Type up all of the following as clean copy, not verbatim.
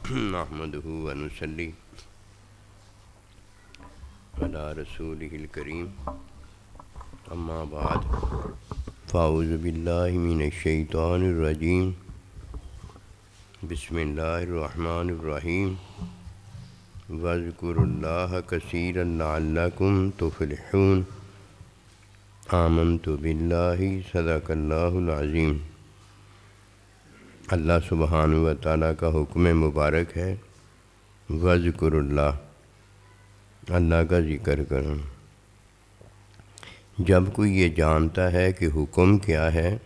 نحمده ونصلي على رسوله الكريم اما بعد فاعوذ بالله من الشيطان الرجيم بسم الله الرحمن الرحيم واذكروا الله كثيرا لعلكم تفلحون آمنت بالله صدق اللہ العظیم۔ اللہ سبحانہ و تعالیٰ کا حکم مبارک ہے وَاذْكُرُوا اللہ، اللہ کا ذکر کرو۔ جب کوئی یہ جانتا ہے کہ حکم کیا ہے،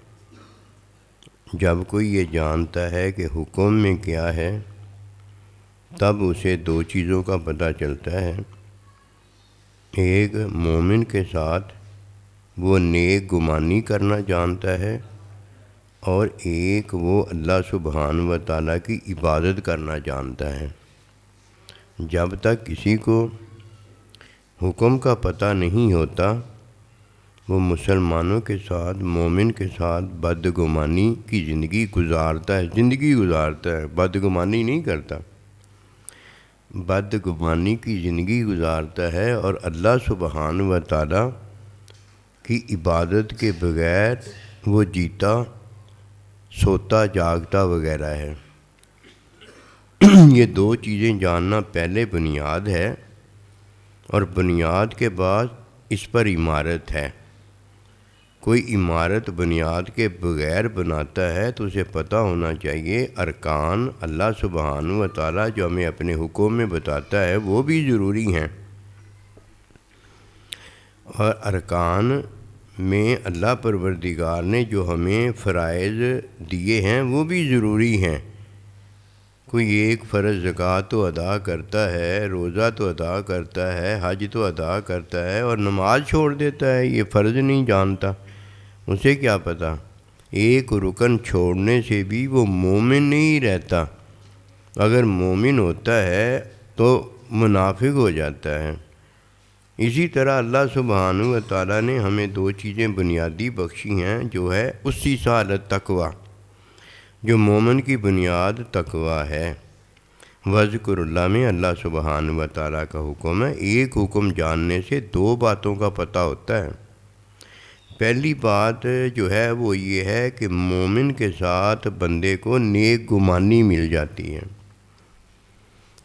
جب کوئی یہ جانتا ہے کہ حکم میں کیا ہے، تب اسے دو چیزوں کا پتہ چلتا ہے۔ ایک، مومن کے ساتھ وہ نیک گمانی کرنا جانتا ہے، اور ایک وہ اللہ سبحانہ و تعالیٰ کی عبادت کرنا جانتا ہے۔ جب تک کسی کو حکم کا پتہ نہیں ہوتا، وہ مسلمانوں کے ساتھ، مومن کے ساتھ بدگمانی کی زندگی گزارتا ہے، بدگمانی نہیں کرتا، بدگمانی کی زندگی گزارتا ہے، اور اللہ سبحانہ و تعالیٰ کی عبادت کے بغیر وہ جیتا سوتا جاگتا وغیرہ ہے۔ یہ دو چیزیں جاننا پہلے بنیاد ہے، اور بنیاد کے بعد اس پر عمارت ہے۔ کوئی عمارت بنیاد کے بغیر بناتا ہے تو اسے پتہ ہونا چاہیے ارکان اللہ سبحانہ و تعالیٰ جو ہمیں اپنے حکم میں بتاتا ہے وہ بھی ضروری ہیں، اور ارکان میں اللہ پروردگار نے جو ہمیں فرائض دیے ہیں وہ بھی ضروری ہیں۔ کوئی ایک فرض زکوٰۃ تو ادا کرتا ہے، روزہ تو ادا کرتا ہے، حج تو ادا کرتا ہے، اور نماز چھوڑ دیتا ہے، یہ فرض نہیں جانتا، اسے کیا پتہ؟ ایک رکن چھوڑنے سے بھی وہ مومن نہیں رہتا، اگر مومن ہوتا ہے تو منافق ہو جاتا ہے۔ اسی طرح اللہ سبحانہ و تعالیٰ نے ہمیں دو چیزیں بنیادی بخشی ہیں، جو ہے اسی سالت تقویٰ، جو مومن کی بنیاد تقویٰ ہے۔ وَاذْكُرُوا اللہ میں اللہ سبحانہ و تعالیٰ کا حکم ہے۔ ایک حکم جاننے سے دو باتوں کا پتہ ہوتا ہے۔ پہلی بات جو ہے وہ یہ ہے کہ مومن کے ساتھ بندے کو نیک گمانی مل جاتی ہے،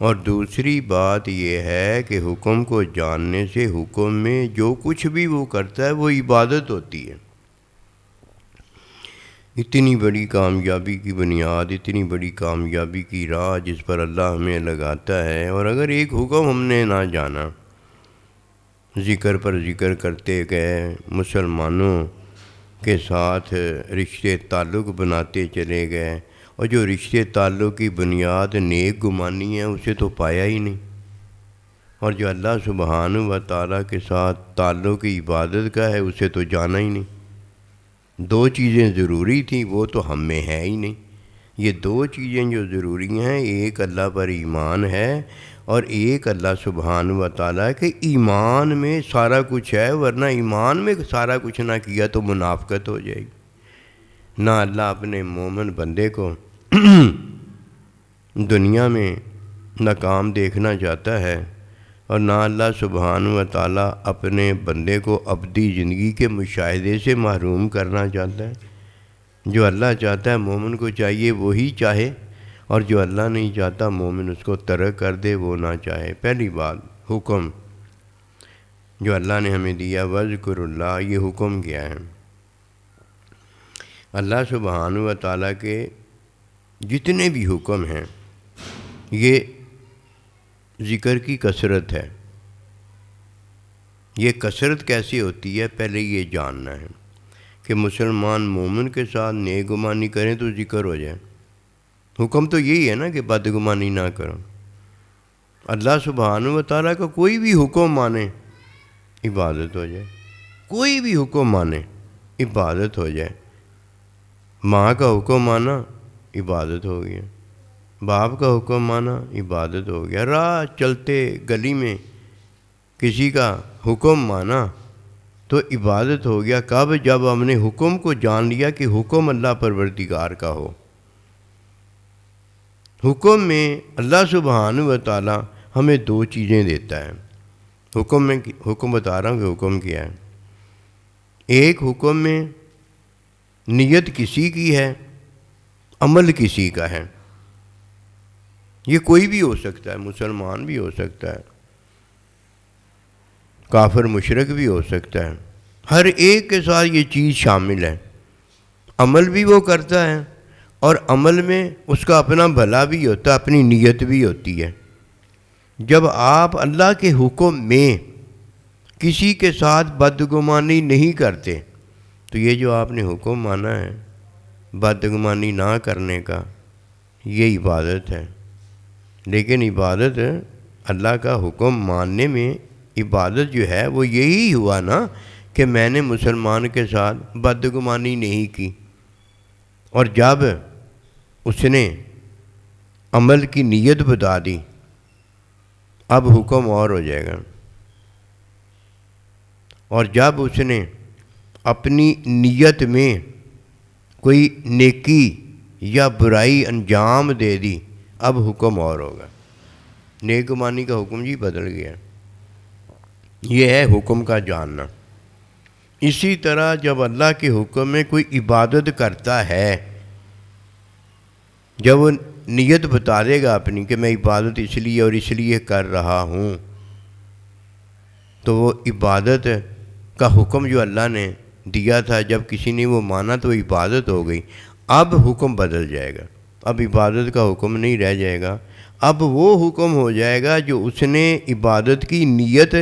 اور دوسری بات یہ ہے کہ حکم کو جاننے سے حکم میں جو کچھ بھی وہ کرتا ہے وہ عبادت ہوتی ہے۔ اتنی بڑی کامیابی کی بنیاد، اتنی بڑی کامیابی کی راہ جس پر اللہ ہمیں لگاتا ہے، اور اگر ایک حکم ہم نے نہ جانا، ذکر پر ذکر کرتے گئے، مسلمانوں کے ساتھ رشتے تعلق بناتے چلے گئے، اور جو رشتے تعلق کی بنیاد نیک گمانی ہے اسے تو پایا ہی نہیں، اور جو اللہ سبحانہ و تعالیٰ کے ساتھ تعلق عبادت کا ہے اسے تو جانا ہی نہیں۔ دو چیزیں ضروری تھیں وہ تو ہم میں ہے ہی نہیں۔ یہ دو چیزیں جو ضروری ہیں، ایک اللہ پر ایمان ہے، اور ایک اللہ سبحانہ و تعالیٰ کے ایمان میں سارا کچھ ہے، ورنہ ایمان میں سارا کچھ نہ کیا تو منافقت ہو جائے گی۔ نہ اللہ اپنے مومن بندے کو دنیا میں ناکام دیکھنا چاہتا ہے، اور نہ اللہ سبحانہ و تعالیٰ اپنے بندے کو ابدی زندگی کے مشاہدے سے محروم کرنا چاہتا ہے۔ جو اللہ چاہتا ہے مومن کو چاہیے وہی چاہے، اور جو اللہ نہیں چاہتا مومن اس کو ترک کر دے، وہ نہ چاہے۔ پہلی بات حکم جو اللہ نے ہمیں دیا وَاذْكُرُوا اللہ، یہ حکم کیا ہے؟ اللہ سبحانہ و تعالیٰ کے جتنے بھی حکم ہیں یہ ذکر کی کثرت ہے۔ یہ کثرت کیسے ہوتی ہے پہلے یہ جاننا ہے کہ مسلمان مومن کے ساتھ نیک گمانی کریں تو ذکر ہو جائے۔ حکم تو یہی ہے نا کہ بدگمانی نہ کرو۔ اللہ سبحانہ و تعالیٰ کا کوئی بھی حکم مانے عبادت ہو جائے، کوئی بھی حکم مانے عبادت ہو جائے۔ ماں کا حکم مانا عبادت ہو گیا، باپ کا حکم مانا عبادت ہو گیا، راہ چلتے گلی میں کسی کا حکم مانا تو عبادت ہو گیا۔ کب؟ جب ہم نے حکم کو جان لیا کہ حکم اللہ پروردگار کا ہو، حکم میں اللہ سبحانہ و تعالی ہمیں دو چیزیں دیتا ہے۔ حکم بتا رہا ہوں کہ حکم کیا ہے۔ ایک حکم میں نیت کسی کی ہے، عمل کسی کا ہے۔ یہ کوئی بھی ہو سکتا ہے، مسلمان بھی ہو سکتا ہے، کافر مشرک بھی ہو سکتا ہے، ہر ایک کے ساتھ یہ چیز شامل ہے۔ عمل بھی وہ کرتا ہے اور عمل میں اس کا اپنا بھلا بھی ہوتا ہے، اپنی نیت بھی ہوتی ہے۔ جب آپ اللہ کے حکم میں کسی کے ساتھ بدگمانی نہیں کرتے تو یہ جو آپ نے حکم مانا ہے بدگمانی نہ کرنے کا، یہ عبادت ہے۔ لیکن عبادت اللہ کا حکم ماننے میں عبادت جو ہے وہ یہی ہوا نا کہ میں نے مسلمان کے ساتھ بدگمانی نہیں کی، اور جب اس نے عمل کی نیت بتا دی اب حکم اور ہو جائے گا۔ اور جب اس نے اپنی نیت میں کوئی نیکی یا برائی انجام دے دی اب حکم اور ہوگا۔ نیک گمانی کا حکم جی بدل گیا۔ یہ ہے حکم کا جاننا۔ اسی طرح جب اللہ کے حکم میں کوئی عبادت کرتا ہے، جب وہ نیت بتا دے گا اپنی کہ میں عبادت اس لیے اور اس لیے کر رہا ہوں، تو وہ عبادت کا حکم جو اللہ نے دیا تھا جب کسی نے وہ مانا تو وہ عبادت ہو گئی۔ اب حکم بدل جائے گا، اب عبادت کا حکم نہیں رہ جائے گا، اب وہ حکم ہو جائے گا جو اس نے عبادت کی نیت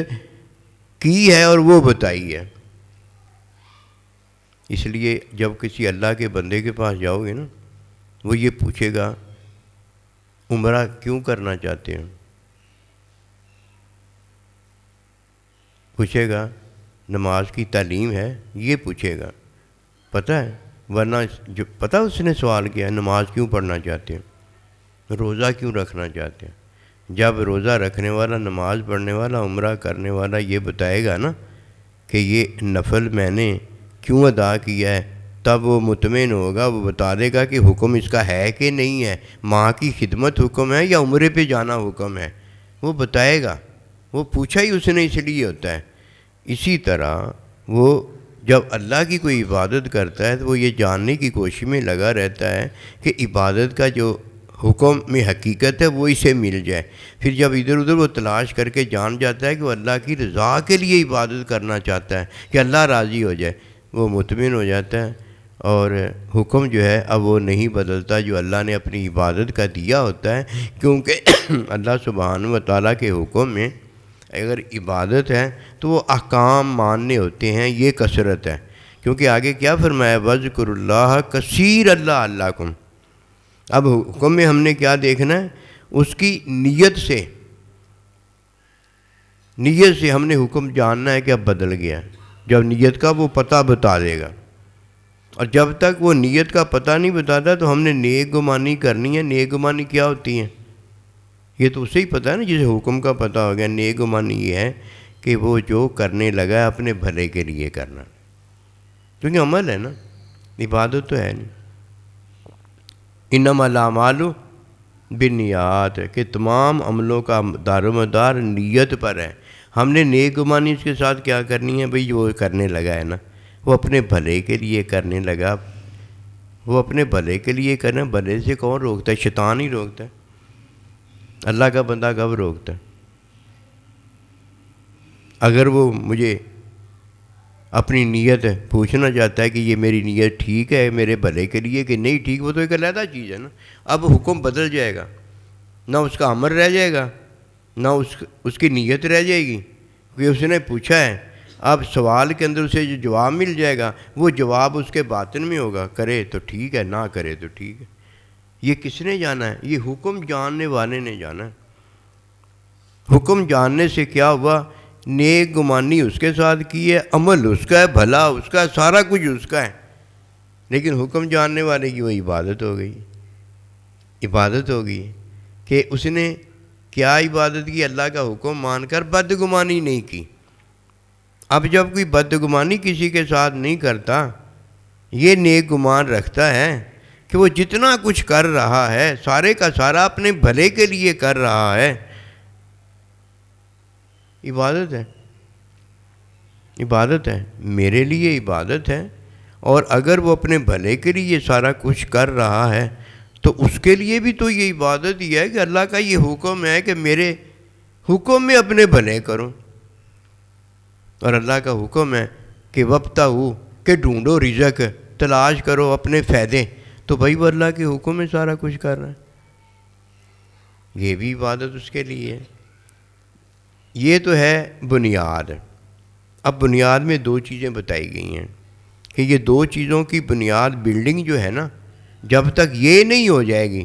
کی ہے اور وہ بتائی ہے۔ اس لیے جب کسی اللہ کے بندے کے پاس جاؤ گے نا، وہ یہ پوچھے گا عمرہ کیوں کرنا چاہتے ہیں، پوچھے گا نماز کی تعلیم ہے، یہ پوچھے گا، پتہ ہے؟ ورنہ جو پتہ اس نے سوال کیا ہے نماز کیوں پڑھنا چاہتے ہیں، روزہ کیوں رکھنا چاہتے ہیں۔ جب روزہ رکھنے والا، نماز پڑھنے والا، عمرہ کرنے والا یہ بتائے گا نا کہ یہ نفل میں نے کیوں ادا کیا ہے، تب وہ مطمئن ہوگا، وہ بتا دے گا کہ حکم اس کا ہے کہ نہیں ہے، ماں کی خدمت حکم ہے یا عمرے پہ جانا حکم ہے، وہ بتائے گا۔ وہ پوچھا ہی اس نے اس لیے ہوتا ہے۔ اسی طرح وہ جب اللہ کی کوئی عبادت کرتا ہے تو وہ یہ جاننے کی کوشش میں لگا رہتا ہے کہ عبادت کا جو حکم میں حقیقت ہے وہ اسے مل جائے۔ پھر جب ادھر ادھر وہ تلاش کر کے جان جاتا ہے کہ وہ اللہ کی رضا کے لیے عبادت کرنا چاہتا ہے کہ اللہ راضی ہو جائے، وہ مطمئن ہو جاتا ہے، اور حکم جو ہے اب وہ نہیں بدلتا جو اللہ نے اپنی عبادت کا دیا ہوتا ہے، کیونکہ اللہ سبحانہ و تعالیٰ کے حکم میں اگر عبادت ہے تو وہ احکام ماننے ہوتے ہیں، یہ کثرت ہے۔ کیونکہ آگے کیا فرمایا، وَاذْكُرُوا اللَّهَ كَثِيرًا لَعَلَّكُمْ۔ اب حکم میں ہم نے کیا دیکھنا ہے، اس کی نیت سے ہم نے حکم جاننا ہے کہ اب بدل گیا ہے۔ جب نیت کا وہ پتہ بتا دے گا، اور جب تک وہ نیت کا پتہ نہیں بتاتا تو ہم نے نیک گمانی کرنی ہے۔ نیک گمانی کیا ہوتی ہے یہ تو اسے ہی پتہ ہے نا جسے حکم کا پتہ ہو گیا۔ نیک گمانی یہ ہے کہ وہ جو کرنے لگا ہے اپنے بھلے کے لیے کرنا، کیونکہ عمل ہے نا، عبادت تو ہے نہیں۔ انما الاعمال بالنیات، کہ تمام عملوں کا دار و مدار نیت پر ہے۔ ہم نے نیک گمانی اس کے ساتھ کیا کرنی ہے بھئی، وہ کرنے لگا ہے نا، وہ اپنے بھلے کے لیے کرنے لگا، وہ اپنے بھلے کے لیے کرنا۔ بھلے سے کون روکتا ہے؟ شیطان ہی روکتا ہے۔ اللہ کا بندہ کب روکتا ہے؟ اگر وہ مجھے اپنی نیت پوچھنا چاہتا ہے کہ یہ میری نیت ٹھیک ہے میرے بھلے کے لیے کہ نہیں ٹھیک، وہ تو ایک علیحدہ چیز ہے نا۔ اب حکم بدل جائے گا، نہ اس کا عمل رہ جائے گا نہ اس کی نیت رہ جائے گی، کیونکہ اس نے پوچھا ہے۔ اب سوال کے اندر اسے جو جواب مل جائے گا وہ جواب اس کے باطن میں ہوگا، کرے تو ٹھیک ہے، نہ کرے تو ٹھیک ہے۔ یہ کس نے جانا ہے؟ یہ حکم جاننے والے نے جانا ہے۔ حکم جاننے سے کیا ہوا، نیک گمانی اس کے ساتھ کی ہے، عمل اس کا ہے، بھلا اس کا ہے، سارا کچھ اس کا ہے، لیکن حکم جاننے والے کی وہ عبادت ہو گئی۔ عبادت ہو گئی کہ اس نے کیا عبادت کی، اللہ کا حکم مان کر بدگمانی نہیں کی۔ اب جب کوئی بدگمانی کسی کے ساتھ نہیں کرتا، یہ نیک گمان رکھتا ہے کہ وہ جتنا کچھ کر رہا ہے سارے کا سارا اپنے بھلے کے لیے کر رہا ہے، عبادت ہے، عبادت ہے، میرے لیے عبادت ہے۔ اور اگر وہ اپنے بھلے کے لیے سارا کچھ کر رہا ہے تو اس کے لیے بھی تو یہ عبادت ہی ہے کہ اللہ کا یہ حکم ہے کہ میرے حکم میں اپنے بھلے کرو، اور اللہ کا حکم ہے کہ وابتغوا کہ ڈھونڈو رزق، تلاش کرو اپنے فائدے، تو بھائی وہ اللہ کے حکم میں سارا کچھ کر رہا ہے، یہ بھی عبادت اس کے لیے ہے۔ یہ تو ہے بنیاد۔ اب بنیاد میں دو چیزیں بتائی گئی ہیں کہ یہ دو چیزوں کی بنیاد بلڈنگ جو ہے نا، جب تک یہ نہیں ہو جائے گی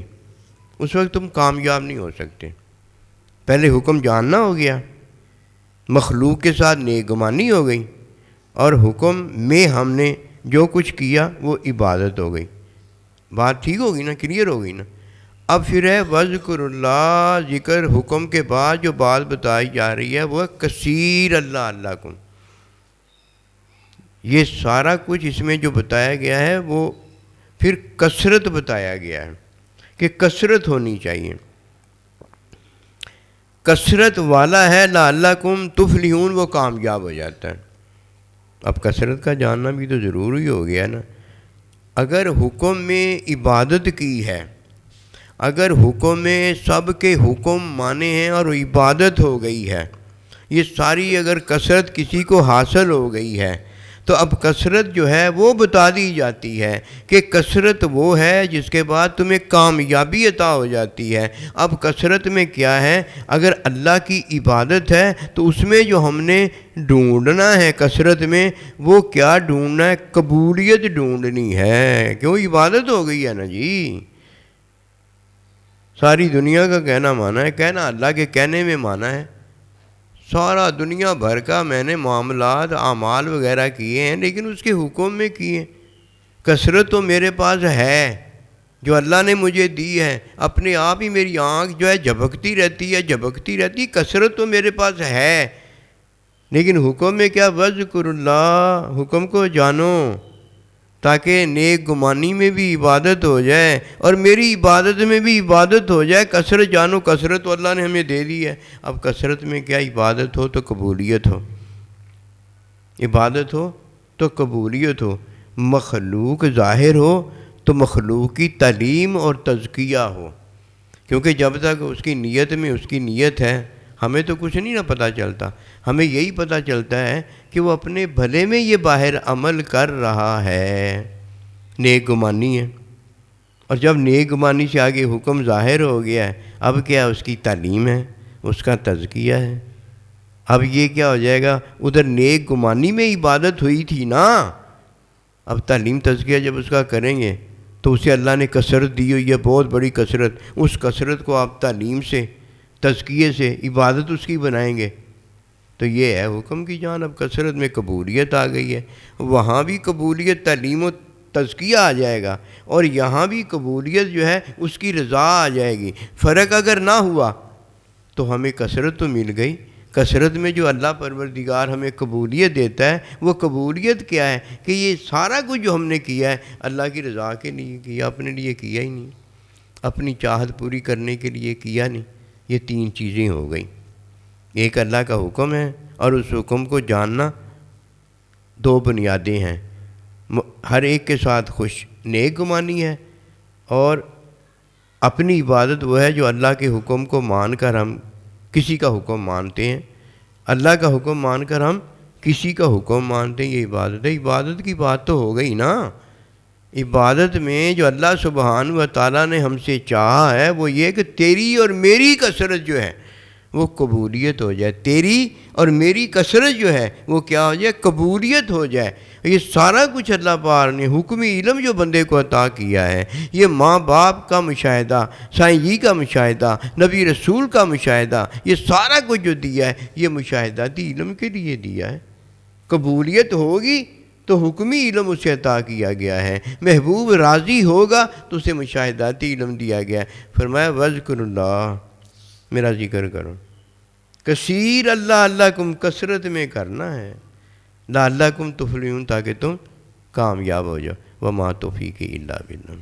اس وقت تم کامیاب نہیں ہو سکتے۔ پہلے حکم جاننا ہو گیا، مخلوق کے ساتھ نیک گمانی ہو گئی، اور حکم میں ہم نے جو کچھ کیا وہ عبادت ہو گئی۔ بات ٹھیک ہوگی نا، کلیئر ہوگی نا؟ اب پھر ہے وذکر اللہ، ذکر حکم کے بعد جو بات بتائی جا رہی ہے وہ کثیر اللہ اللہ کم۔ یہ سارا کچھ اس میں جو بتایا گیا ہے وہ پھر کثرت بتایا گیا ہے کہ کثرت ہونی چاہیے۔ کثرت والا ہے لعلکم تفلحون، وہ کامیاب ہو جاتا ہے۔ اب کثرت کا جاننا بھی تو ضروری ہو گیا نا۔ اگر حکم میں عبادت کی ہے، اگر حکم میں سب کے حکم مانے ہیں اور عبادت ہو گئی ہے، یہ ساری اگر کثرت کسی کو حاصل ہو گئی ہے تو اب کثرت جو ہے وہ بتا دی جاتی ہے کہ کثرت وہ ہے جس کے بعد تمہیں کامیابی عطا ہو جاتی ہے۔ اب کثرت میں کیا ہے؟ اگر اللہ کی عبادت ہے تو اس میں جو ہم نے ڈھونڈنا ہے کثرت میں، وہ کیا ڈھونڈنا ہے؟ قبولیت ڈھونڈنی ہے، کیوں؟ عبادت ہو گئی ہے نا جی۔ ساری دنیا کا کہنا مانا ہے، کہنا اللہ کے کہنے میں مانا ہے۔ سارا دنیا بھر کا میں نے معاملات اعمال وغیرہ کیے ہیں، لیکن اس کے حکم میں کیے۔ کثرت تو میرے پاس ہے جو اللہ نے مجھے دی ہے، اپنے آپ ہی میری آنکھ جو ہے جھپکتی رہتی ہے جھپکتی رہتی، کثرت تو میرے پاس ہے، لیکن حکم میں کیا؟ وذکر اللہ، حکم کو جانو تاکہ نیک گمانی میں بھی عبادت ہو جائے اور میری عبادت میں بھی عبادت ہو جائے۔ کثرت جانو، کثرت تو اللہ نے ہمیں دے دی ہے۔ اب کثرت میں کیا؟ عبادت ہو تو قبولیت ہو، عبادت ہو تو قبولیت ہو، مخلوق ظاہر ہو تو مخلوق کی تعلیم اور تزکیہ ہو، کیونکہ جب تک اس کی نیت میں اس کی نیت ہے ہمیں تو کچھ نہیں نہ پتہ چلتا، ہمیں یہی پتہ چلتا ہے کہ وہ اپنے بھلے میں یہ باہر عمل کر رہا ہے، نیک گمانی ہے۔ اور جب نیک گمانی سے آگے حکم ظاہر ہو گیا ہے، اب کیا؟ اس کی تعلیم ہے، اس کا تزکیہ ہے۔ اب یہ کیا ہو جائے گا؟ ادھر نیک گمانی میں عبادت ہوئی تھی نا، اب تعلیم تزکیہ جب اس کا کریں گے تو اسے اللہ نے کثرت دی ہوئی ہے، بہت بڑی کثرت، اس کثرت کو آپ تعلیم سے تزکیے سے عبادت اس کی بنائیں گے، تو یہ ہے حکم کی جان۔ اب کثرت میں قبولیت آ گئی ہے، وہاں بھی قبولیت تعلیم و تزکیہ آ جائے گا، اور یہاں بھی قبولیت جو ہے اس کی رضا آ جائے گی۔ فرق اگر نہ ہوا تو ہمیں کثرت تو مل گئی، کثرت میں جو اللہ پروردگار ہمیں قبولیت دیتا ہے وہ قبولیت کیا ہے؟ کہ یہ سارا کچھ جو ہم نے کیا ہے اللہ کی رضا کے لیے کیا، اپنے لیے کیا ہی نہیں، اپنی چاہت پوری کرنے کے لیے کیا نہیں۔ یہ تین چیزیں ہو گئیں، ایک اللہ کا حکم ہے اور اس حکم کو جاننا، دو بنیادیں ہیں، ہر ایک کے ساتھ خوش نیک گمانی ہے، اور اپنی عبادت وہ ہے جو اللہ کے حکم کو مان کر ہم کسی کا حکم مانتے ہیں، اللہ کا حکم مان کر ہم کسی کا حکم مانتے ہیں، یہ عبادت ہے۔ عبادت کی بات تو ہو گئی نا۔ عبادت میں جو اللہ سبحانہ و تعالیٰ نے ہم سے چاہا ہے وہ یہ کہ تیری اور میری کثرت جو ہے وہ قبولیت ہو جائے، تیری اور میری کثرت جو ہے وہ کیا ہو جائے؟ قبولیت ہو جائے۔ یہ سارا کچھ اللہ پاک نے حکمی علم جو بندے کو عطا کیا ہے، یہ ماں باپ کا مشاہدہ، سائیں جی کا مشاہدہ، نبی رسول کا مشاہدہ، یہ سارا کچھ جو دیا ہے یہ مشاہداتی علم کے لیے دیا ہے۔ قبولیت ہوگی تو حکمی علم اسے عطا کیا گیا ہے، محبوب راضی ہوگا تو اسے مشاہداتی علم دیا گیا ہے۔ فرمایا وذکر اللہ، میرا ذکر کرو، کثیر اللہ اللہ کم، کثرت میں کرنا ہے، لعلکم تفلحون، تاکہ تم کامیاب ہو جاؤ، وما توفیقی الا باللہ۔